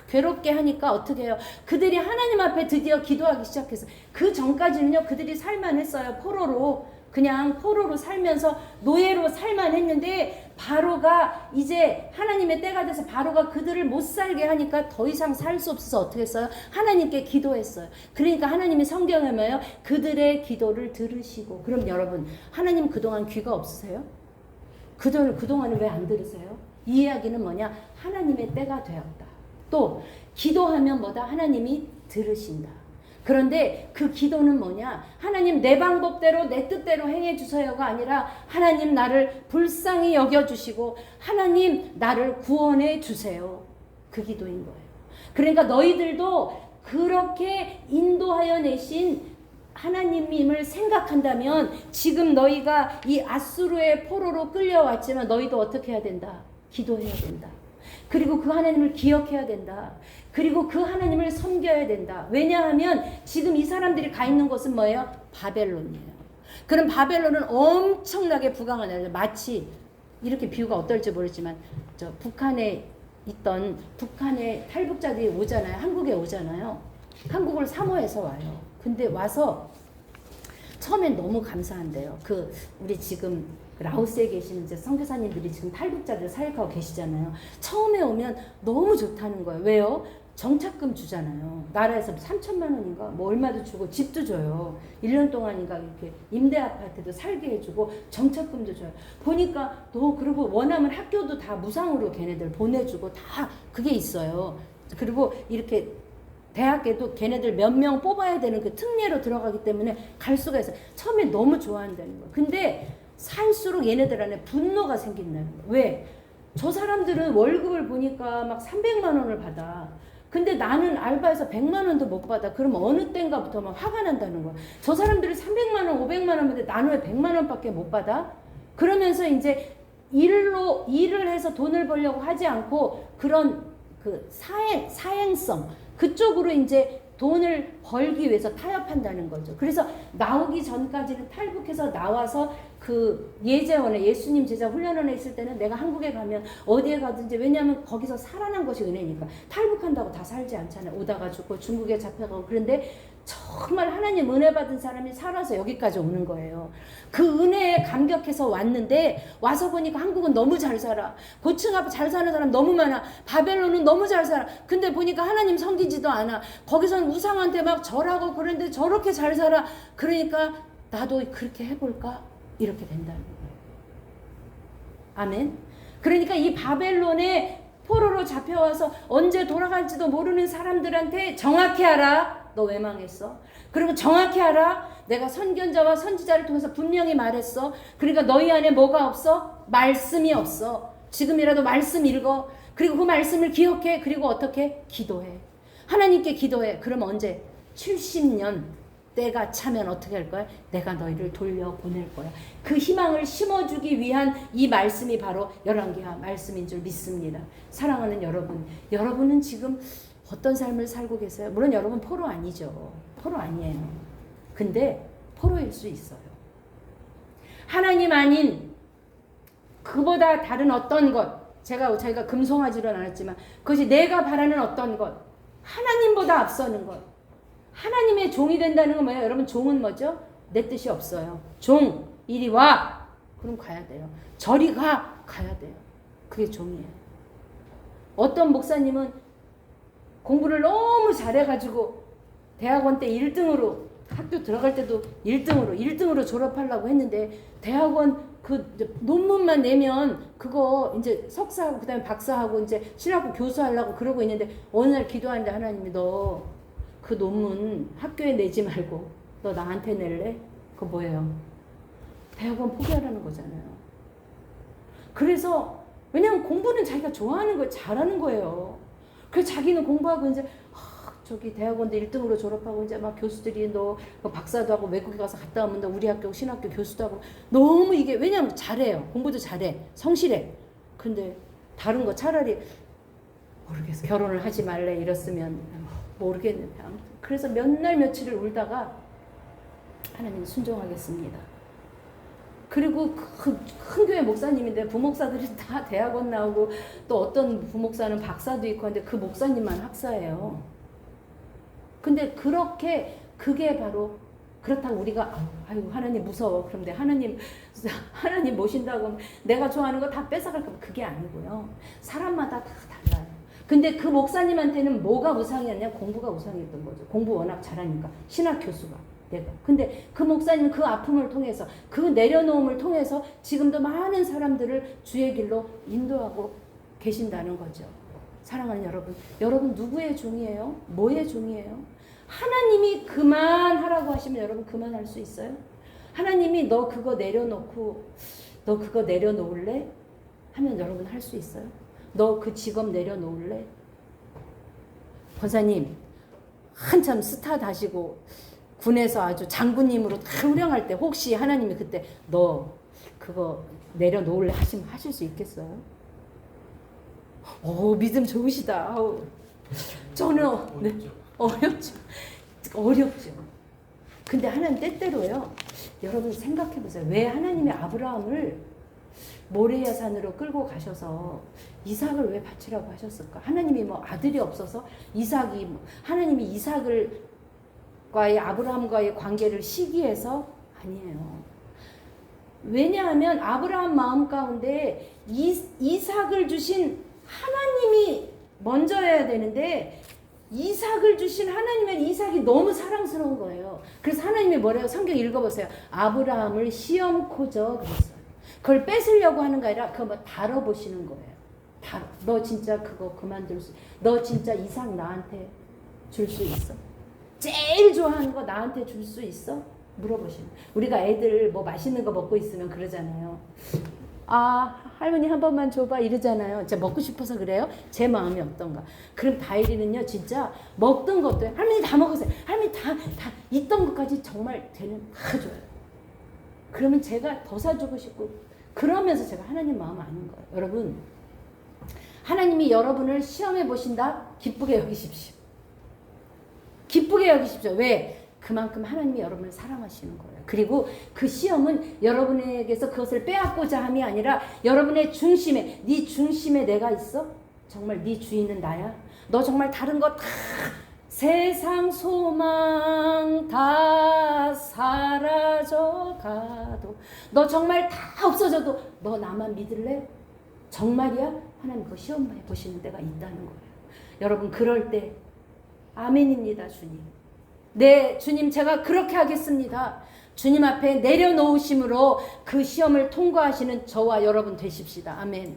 괴롭게 하니까 어떻게 해요? 그들이 하나님 앞에 드디어 기도하기 시작했어요. 그 전까지는요, 그들이 살만했어요. 그냥 포로로 살면서 노예로 살만했는데 바로가 이제 하나님의 때가 돼서 바로가 그들을 못 살게 하니까 더 이상 살 수 없어서 어떻게 했어요? 하나님께 기도했어요. 그러니까 하나님이 성경에 뭐예요? 그들의 기도를 들으시고. 그럼 여러분 하나님 그동안 귀가 없으세요? 그동안은 왜 안 들으세요? 이 이야기는 뭐냐? 하나님의 때가 되었다. 또 기도하면 뭐다? 하나님이 들으신다. 그런데 그 기도는 뭐냐? 하나님 내 방법대로 내 뜻대로 행해 주세요가 아니라 하나님 나를 불쌍히 여겨주시고 하나님 나를 구원해 주세요. 그 기도인 거예요. 그러니까 너희들도 그렇게 인도하여 내신 하나님임을 생각한다면 지금 너희가 이 아수르의 포로로 끌려왔지만 너희도 어떻게 해야 된다? 기도해야 된다. 그리고 그 하나님을 기억해야 된다. 그리고 그 하나님을 섬겨야 된다. 왜냐하면 지금 이 사람들이 가 있는 곳은 뭐예요? 바벨론이에요. 그럼 바벨론은 엄청나게 부강한 나라예요. 마치 이렇게 비유가 어떨지 모르지만 저 북한에 있던 북한의 탈북자들이 오잖아요. 한국에 오잖아요. 한국을 사모해서 와요. 근데 와서 처음엔 너무 감사한데요. 우리 지금 라오스에 계시는 이제 선교사님들이 지금 탈북자들 사역하고 계시잖아요. 처음에 오면 너무 좋다는 거예요. 왜요? 정착금 주잖아요. 나라에서 3천만 원인가 뭐 얼마도 주고 집도 줘요. 1년 동안인가 이렇게 임대 아파트도 살게 해주고 정착금도 줘요. 보니까 그리고 원하면 학교도 다 무상으로 걔네들 보내주고 다 그게 있어요. 그리고 이렇게 대학에도 걔네들 몇 명 뽑아야 되는 그 특례로 들어가기 때문에 갈 수가 있어요. 처음에 너무 좋아한다는 거예요. 근데 살수록 얘네들 안에 분노가 생긴다는 거예요. 왜? 저 사람들은 월급을 보니까 막 300만 원을 받아. 근데 나는 알바해서 100만 원도 못 받아. 그럼 어느 때인가부터 막 화가 난다는 거야. 저 사람들이 300만 원, 500만 원인데 나는 왜 100만 원밖에 못 받아? 그러면서 이제 일을 해서 돈을 벌려고 하지 않고 그런 그 사행성 그쪽으로 이제 돈을 벌기 위해서 타협한다는 거죠. 그래서 나오기 전까지는 탈북해서 나와서 그 예제원에 예수님 제자 훈련원에 있을 때는 내가 한국에 가면 어디에 가든지 왜냐하면 거기서 살아난 것이 은혜니까 탈북한다고 다 살지 않잖아요. 오다가 죽고 중국에 잡혀가고 그런데 정말 하나님 은혜 받은 사람이 살아서 여기까지 오는 거예요. 그 은혜에 감격해서 왔는데 와서 보니까 한국은 너무 잘 살아. 고층 앞에 잘 사는 사람 너무 많아. 바벨론은 너무 잘 살아. 근데 보니까 하나님 섬기지도 않아. 거기서는 우상한테 막 절하고 그런데 저렇게 잘 살아. 그러니까 나도 그렇게 해볼까? 이렇게 된다는 거예요. 아멘. 그러니까 이 바벨론에 포로로 잡혀와서 언제 돌아갈지도 모르는 사람들한테 정확히 알아. 너 왜 망했어? 그리고 정확히 알아. 내가 선견자와 선지자를 통해서 분명히 말했어. 그러니까 너희 안에 뭐가 없어? 말씀이 없어. 지금이라도 말씀 읽어. 그리고 그 말씀을 기억해. 그리고 어떻게? 기도해. 하나님께 기도해. 그럼 언제? 70년 때가 차면 어떻게 할 거야? 내가 너희를 돌려보낼 거야. 그 희망을 심어주기 위한 이 말씀이 바로 열왕기하 말씀인 줄 믿습니다. 사랑하는 여러분, 여러분은 지금 어떤 삶을 살고 계세요? 물론 여러분 포로 아니죠. 포로 아니에요. 근데 포로일 수 있어요. 하나님 아닌 그보다 다른 어떤 것, 저희가 금송아지로 나눴지만 그것이 내가 바라는 어떤 것, 하나님보다 앞서는 것, 하나님의 종이 된다는 건 뭐예요? 여러분 종은 뭐죠? 내 뜻이 없어요. 종, 이리 와. 그럼 가야 돼요. 저리 가야 돼요. 그게 종이에요. 어떤 목사님은 공부를 너무 잘해가지고 대학원 때 1등으로 학교 들어갈 때도 1등으로 졸업하려고 했는데 대학원 그 논문만 내면 그거 이제 석사하고 그다음에 박사하고 이제 신학교 교수하려고 그러고 있는데 어느 날 기도하는데 하나님이 너 그 논문 학교에 내지 말고 너 나한테 낼래? 그거 뭐예요? 대학원 포기하라는 거잖아요. 그래서 왜냐면 공부는 자기가 좋아하는 거 잘하는 거예요. 그래서 자기는 공부하고 이제 저기 대학원도 1등으로 졸업하고 이제 막 교수들이 너 박사도 하고 외국에 가서 갔다 오면 너 우리 학교 신학교 교수도 하고 너무 이게 왜냐면 잘해요. 공부도 잘해. 성실해. 근데 다른 거 차라리 모르겠어. 결혼을 하지 말래 이랬으면 모르겠는데 아무튼 그래서 몇 날 며칠을 울다가 하나님 순종하겠습니다. 그리고 큰 교회 목사님인데 부목사들이 다 대학원 나오고 또 어떤 부목사는 박사도 있고 하는데 그 목사님만 학사예요. 근데 그게 바로 그렇다고 우리가 아유 하나님 무서워. 그런데 하나님 모신다고 하면 내가 좋아하는 거 다 뺏어갈까 봐 그게 아니고요. 사람마다 다 달라요. 근데 그 목사님한테는 뭐가 우상이었냐? 공부가 우상이었던 거죠. 공부 워낙 잘하니까 신학 교수가. 내가. 근데 그 목사님은 그 아픔을 통해서, 그 내려놓음을 통해서 지금도 많은 사람들을 주의 길로 인도하고 계신다는 거죠. 사랑하는 여러분, 여러분 누구의 종이에요? 뭐의 종이에요? 하나님이 그만하라고 하시면 여러분 그만할 수 있어요? 하나님이 너 그거 내려놓고 너 그거 내려놓을래? 하면 여러분 할 수 있어요? 너 그 직업 내려놓을래? 권사님 한참 스타 다시고 군에서 아주 장군님으로 다 훌륭할 때 혹시 하나님이 그때 너 그거 내려놓을래 하시면 하실 수 있겠어요? 믿음 좋으시다. 저는 네, 어렵죠. 어렵죠. 근데 하나님 때때로요. 여러분 생각해 보세요. 왜 하나님이 아브라함을 모리아 산으로 끌고 가셔서 이삭을 왜 바치라고 하셨을까? 하나님이 뭐 아들이 없어서 이삭이 하나님이 이삭과의 아브라함과의 관계를 시기해서 아니에요. 왜냐하면 아브라함 마음 가운데 이삭을 주신 하나님이 먼저여야 되는데 이삭을 주신 하나님의 이삭이 너무 사랑스러운 거예요. 그래서 하나님이 뭐래요? 성경 읽어보세요. 아브라함을 시험코저 그랬어요. 그걸 뺏으려고 하는 거 아니라 그거 뭐 다뤄보시는 거예요. 너 진짜 그거 그만둘 수, 너 진짜 이삭 나한테 줄 수 있어? 제일 좋아하는 거 나한테 줄 수 있어? 물어보시는. 우리가 애들 뭐 맛있는 거 먹고 있으면 그러잖아요. 할머니 한 번만 줘봐 이러잖아요. 진짜 먹고 싶어서 그래요? 제 마음이 어떤가? 그럼 다일이는요 진짜 먹던 것도 할머니 다 먹었어요. 할머니 다 있던 것까지 정말 쟤는 다 줘요. 그러면 제가 더 사주고 싶고 그러면서 제가 하나님 마음 아는 거예요. 여러분 하나님이 여러분을 시험해 보신다? 기쁘게 여기십시오. 기쁘게 여기십시오. 왜? 그만큼 하나님이 여러분을 사랑하시는 거예요. 그리고 그 시험은 여러분에게서 그것을 빼앗고자 함이 아니라 여러분의 중심에, 네 중심에 내가 있어? 정말 네 주인은 나야? 너 정말 다른 거 다 세상 소망 다 사라져가도 너 정말 다 없어져도 너 나만 믿을래? 정말이야? 하나님 그 시험해 보시는 때가 있다는 거예요. 여러분 그럴 때 아멘입니다. 주님. 네, 주님 제가 그렇게 하겠습니다. 주님 앞에 내려놓으심으로 그 시험을 통과하시는 저와 여러분 되십시다. 아멘.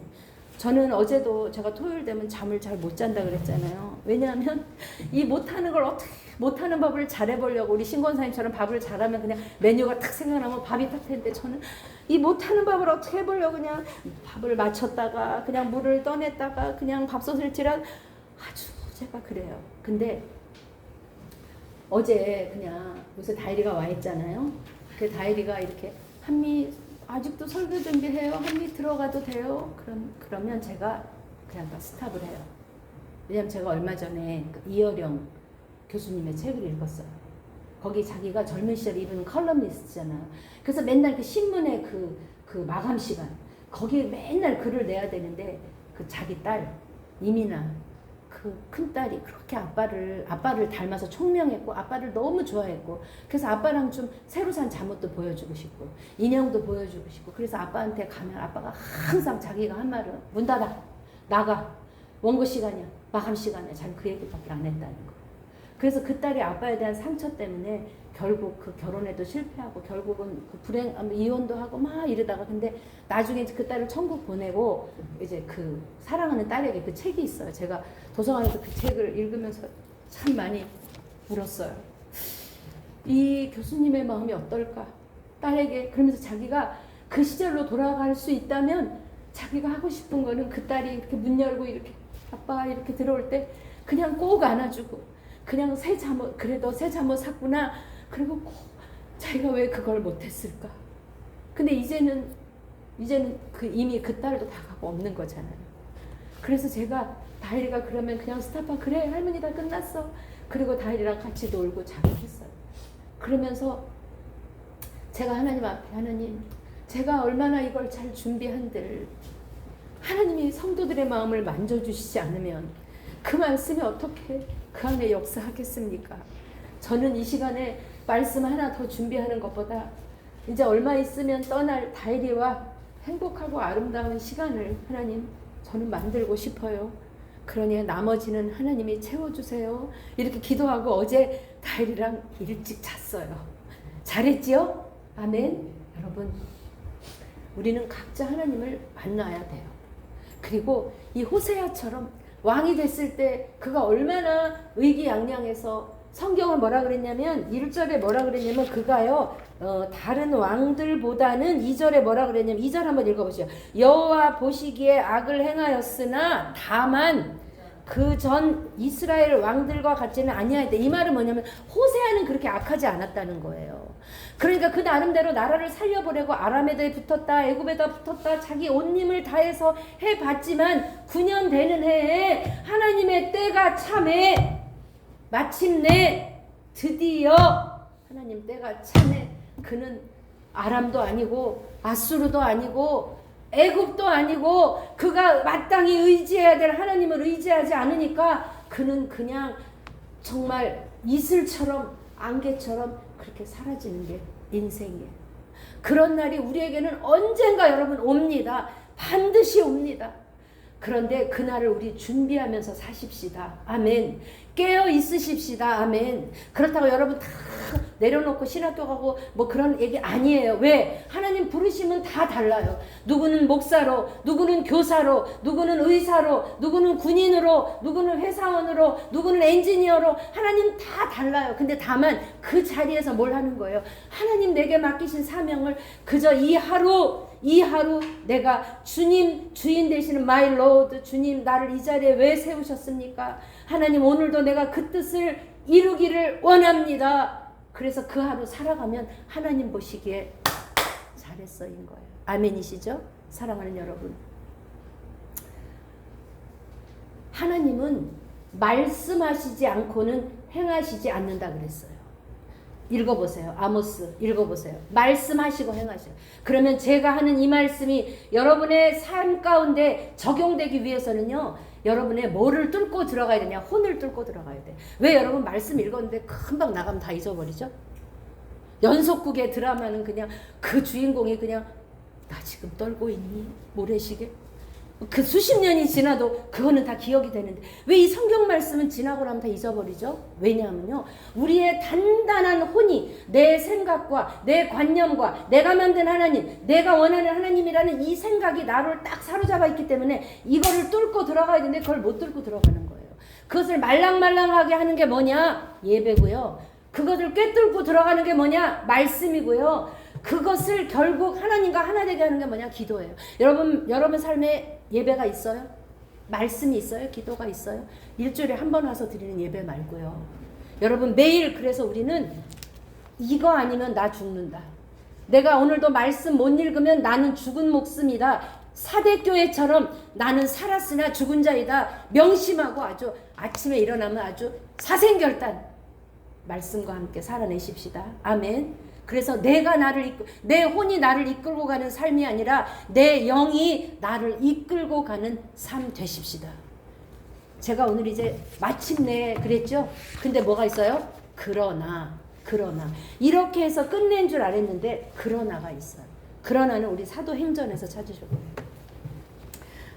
저는 어제도 제가 토요일 되면 잠을 잘 못 잔다 그랬잖아요. 왜냐하면 이 못하는 걸 어떻게 못하는 법을 잘해보려고 우리 신권사님처럼 밥을 잘하면 그냥 메뉴가 탁 생각나면 밥이 탁 되는데 저는 이 못하는 법을 어떻게 해보려고 그냥 밥을 맞췄다가 그냥 물을 떠냈다가 그냥 밥솥을 찌라 아주 제가 그래요. 근데 어제 그냥 요새 다이리가 와 있잖아요. 그 다이리가 이렇게 한미 아직도 설교 준비해요. 한미 들어가도 돼요. 그러면 제가 그냥 다 스탑을 해요. 왜냐면 제가 얼마 전에 그 이어령 교수님의 책을 읽었어요. 거기 자기가 젊은 시절에 입은 컬럼니스트잖아요. 그래서 맨날 그 신문의 그 마감 시간 거기에 맨날 글을 내야 되는데 그 자기 딸 이민아 그 큰딸이 그렇게 아빠를 닮아서 총명했고 아빠를 너무 좋아했고 그래서 아빠랑 좀 새로 산 잠옷도 보여주고 싶고 인형도 보여주고 싶고 그래서 아빠한테 가면 아빠가 항상 자기가 한 말은 문 닫아 나가 원고 시간이야 마감 시간이야 자기 그 얘기밖에 안 했다는 거. 그래서 그 딸이 아빠에 대한 상처 때문에 결국 그 결혼에도 실패하고 결국은 그 불행 이혼도 하고 막 이러다가 근데 나중에 그 딸을 천국 보내고 이제 그 사랑하는 딸에게 그 책이 있어요. 제가 도서관에서 그 책을 읽으면서 참 많이 울었어요. 이 교수님의 마음이 어떨까? 딸에게 그러면서 자기가 그 시절로 돌아갈 수 있다면 자기가 하고 싶은 거는 그 딸이 이렇게 문 열고 이렇게 아빠 이렇게 들어올 때 그냥 꼭 안아주고 그냥 새 잠옷 그래도 새 잠옷 샀구나. 그리고 꼭 자기가 왜 그걸 못했을까? 근데 이제는 그 이미 그 딸도 다 가고 없는 거잖아요. 그래서 제가 다일이가 그러면 그냥 스탑하 그래 할머니 다 끝났어. 그리고 다일이랑 같이 놀고 자고 했어요. 그러면서 제가 하나님 앞에 하나님 제가 얼마나 이걸 잘 준비한들 하나님이 성도들의 마음을 만져주시지 않으면 그 말씀이 어떻게 그 안에 역사하겠습니까? 저는 이 시간에 말씀 하나 더 준비하는 것보다 이제 얼마 있으면 떠날 다일이와 행복하고 아름다운 시간을 하나님 저는 만들고 싶어요. 그러니 나머지는 하나님이 채워주세요. 이렇게 기도하고 어제 다일이랑 일찍 잤어요. 잘했지요? 아멘. 여러분, 우리는 각자 하나님을 만나야 돼요. 그리고 이 호세아처럼 왕이 됐을 때 그가 얼마나 의기양양해서, 성경은 뭐라 그랬냐면 1절에 뭐라 그랬냐면 그가요 다른 왕들보다는 2절에 뭐라 그랬냐면 2절 한번 읽어보시죠. 여호와 보시기에 악을 행하였으나 다만 그 전 이스라엘 왕들과 같지는 아니하였다. 이 말은 뭐냐면 호세아는 그렇게 악하지 않았다는 거예요. 그러니까 그 나름대로 나라를 살려보려고 아람에다 붙었다, 애굽에다 붙었다, 자기 온 힘을 다해서 해봤지만 9년 되는 해에 하나님의 때가 참해 마침내 드디어 하나님 때가 참해. 그는 아람도 아니고 아수르도 아니고 애굽도 아니고 그가 마땅히 의지해야 될 하나님을 의지하지 않으니까 그는 그냥 정말 이슬처럼 안개처럼 그렇게 사라지는 게 인생이에요. 그런 날이 우리에게는 언젠가 여러분 옵니다. 반드시 옵니다. 그런데 그날을 우리 준비하면서 사십시다. 아멘. 깨어 있으십시다. 아멘. 그렇다고 여러분 다 내려놓고 신학교 가고 뭐 그런 얘기 아니에요. 왜? 하나님 부르시면 다 달라요. 누구는 목사로, 누구는 교사로, 누구는 의사로, 누구는 군인으로, 누구는 회사원으로, 누구는 엔지니어로. 하나님 다 달라요. 근데 다만 그 자리에서 뭘 하는 거예요? 하나님 내게 맡기신 사명을 그저 이 하루 내가 주님 주인 되시는 마이 로드, 주님 나를 이 자리에 왜 세우셨습니까? 하나님 오늘도 내가 그 뜻을 이루기를 원합니다. 그래서 그 하루 살아가면 하나님 보시기에 잘했어인 거예요. 아멘이시죠? 사랑하는 여러분, 하나님은 말씀하시지 않고는 행하시지 않는다 그랬어요. 읽어보세요. 아모스 읽어보세요. 말씀하시고 행하시고. 그러면 제가 하는 이 말씀이 여러분의 삶 가운데 적용되기 위해서는요, 여러분의 뭐를 뚫고 들어가야 되냐? 혼을 뚫고 들어가야 돼. 왜? 여러분 말씀 읽었는데 금방 나가면 다 잊어버리죠? 연속극의 드라마는 그냥 그 주인공이 그냥 나 지금 떨고 있니? 모래시계? 그 수십 년이 지나도 그거는 다 기억이 되는데 왜 이 성경 말씀은 지나고 나면 다 잊어버리죠? 왜냐하면요, 우리의 단단한 혼이 내 생각과 내 관념과 내가 만든 하나님, 내가 원하는 하나님이라는 이 생각이 나를 딱 사로잡아 있기 때문에 이거를 뚫고 들어가야 되는데 그걸 못 뚫고 들어가는 거예요. 그것을 말랑말랑하게 하는 게 뭐냐? 예배고요. 그것을 꿰뚫고 들어가는 게 뭐냐? 말씀이고요. 그것을 결국 하나님과 하나 되게 하는 게 뭐냐? 기도예요. 여러분 삶에 예배가 있어요? 말씀이 있어요? 기도가 있어요? 일주일에 한 번 와서 드리는 예배 말고요. 여러분 매일, 그래서 우리는 이거 아니면 나 죽는다. 내가 오늘도 말씀 못 읽으면 나는 죽은 목숨이다. 사대교회처럼 나는 살았으나 죽은 자이다. 명심하고 아주 아침에 일어나면 아주 사생결단 말씀과 함께 살아내십시다. 아멘. 그래서 내가 내 혼이 나를 이끌고 가는 삶이 아니라 내 영이 나를 이끌고 가는 삶 되십시다. 제가 오늘 이제 마침내 그랬죠? 근데 뭐가 있어요? 그러나 이렇게 해서 끝낸 줄 알았는데 그러나가 있어요. 그러나는 우리 사도행전에서 찾으셔도 돼요.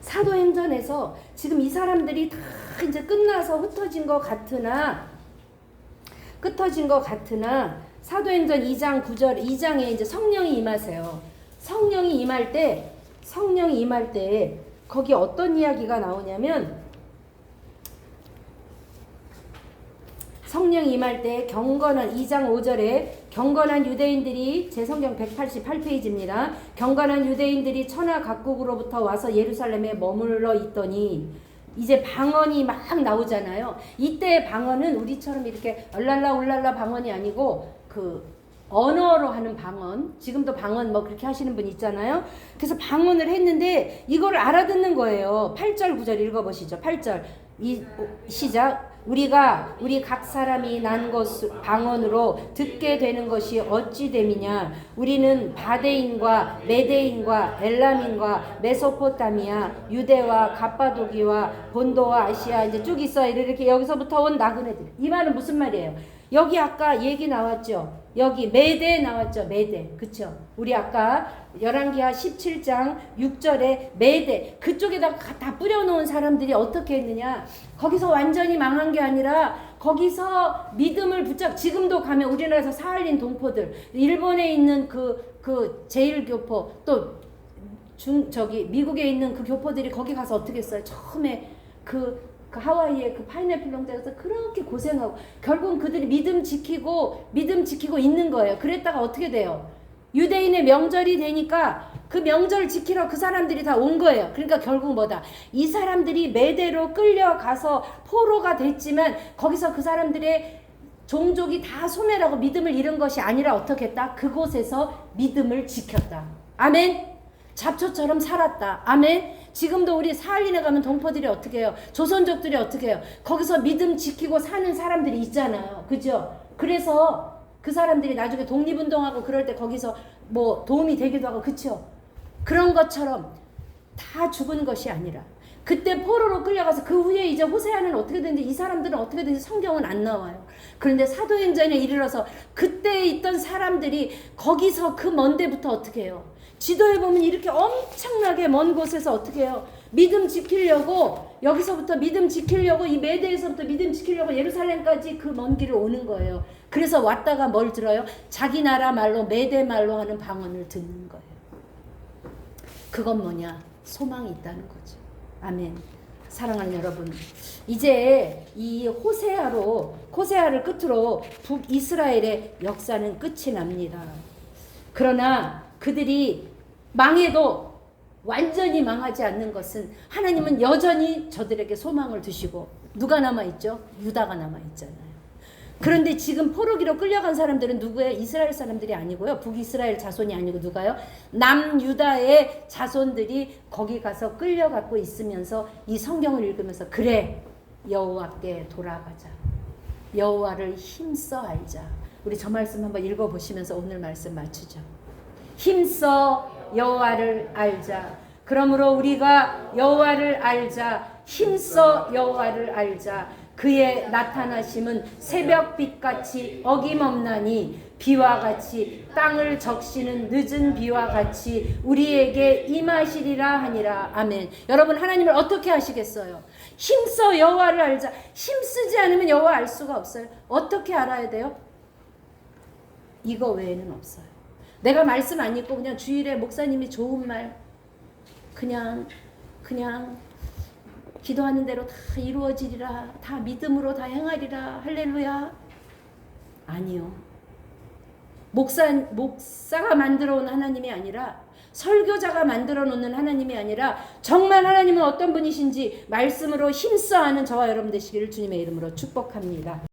사도행전에서 지금 이 사람들이 다 이제 끝나서 흩어진 것 같으나 사도행전 2장 9절 2장에 이제 성령이 임하세요. 성령이 임할 때 거기 어떤 이야기가 나오냐면, 성령이 임할 때 경건한 2장 5절에 경건한 유대인들이, 제 성경 188페이지입니다. 경건한 유대인들이 천하 각국으로부터 와서 예루살렘에 머물러 있더니, 이제 방언이 막 나오잖아요. 이때 방언은 우리처럼 이렇게 얼랄라 울랄라 방언이 아니고 그 언어로 하는 방언, 지금도 방언 뭐 그렇게 하시는 분 있잖아요. 그래서 방언을 했는데 이걸 알아듣는 거예요. 8절 9절 읽어보시죠. 8절 시작. 우리 각 사람이 난 것 방언으로 듣게 되는 것이 어찌 됨이냐. 우리는 바데인과 메데인과 엘람인과 메소포타미아, 유대와 갑바도기와 본도와 아시아, 이제 쭉 있어요. 이렇게 여기서부터 온 나그네들. 이 말은 무슨 말이에요? 여기 아까 얘기 나왔죠. 여기 메대 나왔죠. 메대. 그쵸? 우리 아까 열왕기하 17장 6절에 메대 그쪽에다 다 뿌려놓은 사람들이 어떻게 했느냐. 거기서 완전히 망한 게 아니라 거기서 믿음을 지금도 가면 우리나라에서 사할린 동포들, 일본에 있는 그 제일교포, 또 미국에 있는 그 교포들이 거기 가서 어떻게 했어요? 처음에 그 하와이의 그 파인애플 농장에서 그렇게 고생하고 결국은 그들이 믿음 지키고 있는 거예요. 그랬다가 어떻게 돼요? 유대인의 명절이 되니까 그 명절 지키러 그 사람들이 다 온 거예요. 그러니까 결국 뭐다? 이 사람들이 매대로 끌려가서 포로가 됐지만 거기서 그 사람들의 종족이 다 소멸하고 믿음을 잃은 것이 아니라 어떻게 했다? 그곳에서 믿음을 지켰다. 아멘. 잡초처럼 살았다. 아멘. 지금도 우리 사할린에 가면 동포들이 어떻게 해요? 조선족들이 어떻게 해요? 거기서 믿음 지키고 사는 사람들이 있잖아요. 그죠? 그래서 그 사람들이 나중에 독립운동하고 그럴 때 거기서 뭐 도움이 되기도 하고, 그쵸? 그런 것처럼 다 죽은 것이 아니라 그때 포로로 끌려가서 그 후에 이제 호세아는 어떻게 되는지, 이 사람들은 어떻게 되는지 성경은 안 나와요. 그런데 사도행전에 이르러서 그때 있던 사람들이 거기서 그 먼 데부터 어떻게 해요? 지도에 보면 이렇게 엄청나게 먼 곳에서 어떻게 해요? 믿음 지키려고, 여기서부터 믿음 지키려고, 이 메대에서부터 믿음 지키려고 예루살렘까지 그 먼 길을 오는 거예요. 그래서 왔다가 뭘 들어요? 자기 나라 말로, 메대 말로 하는 방언을 듣는 거예요. 그건 뭐냐? 소망이 있다는 거죠. 아멘. 사랑하는 여러분, 이제 이 호세아를 끝으로 북이스라엘의 역사는 끝이 납니다. 그러나 그들이 망해도 완전히 망하지 않는 것은, 하나님은 여전히 저들에게 소망을 두시고, 누가 남아있죠? 유다가 남아있잖아요. 그런데 지금 포로기로 끌려간 사람들은 누구예요? 이스라엘 사람들이 아니고요. 북이스라엘 자손이 아니고 누가요? 남유다의 자손들이 거기 가서 끌려가고 있으면서 이 성경을 읽으면서, 그래, 여호와께 돌아가자. 여호와를 힘써 알자. 우리 저 말씀 한번 읽어보시면서 오늘 말씀 마치죠. 힘써 여호와를 알자. 그러므로 우리가 여호와를 알자. 힘써 여호와를 알자. 그의 나타나심은 새벽빛같이 어김없나니 비와 같이 땅을 적시는 늦은 비와 같이 우리에게 임하시리라 하니라. 아멘. 여러분, 하나님을 어떻게 하시겠어요? 힘써 여호와를 알자. 힘쓰지 않으면 여호와 알 수가 없어요. 어떻게 알아야 돼요? 이거 외에는 없어요. 내가 말씀 안 읽고 그냥 주일에 목사님이 좋은 말 그냥 기도하는 대로 다 이루어지리라, 다 믿음으로 다 행하리라, 할렐루야. 아니요. 목사가 만들어 온 하나님이 아니라, 설교자가 만들어 놓는 하나님이 아니라, 정말 하나님은 어떤 분이신지 말씀으로 힘써 하는 저와 여러분 되시기를 주님의 이름으로 축복합니다.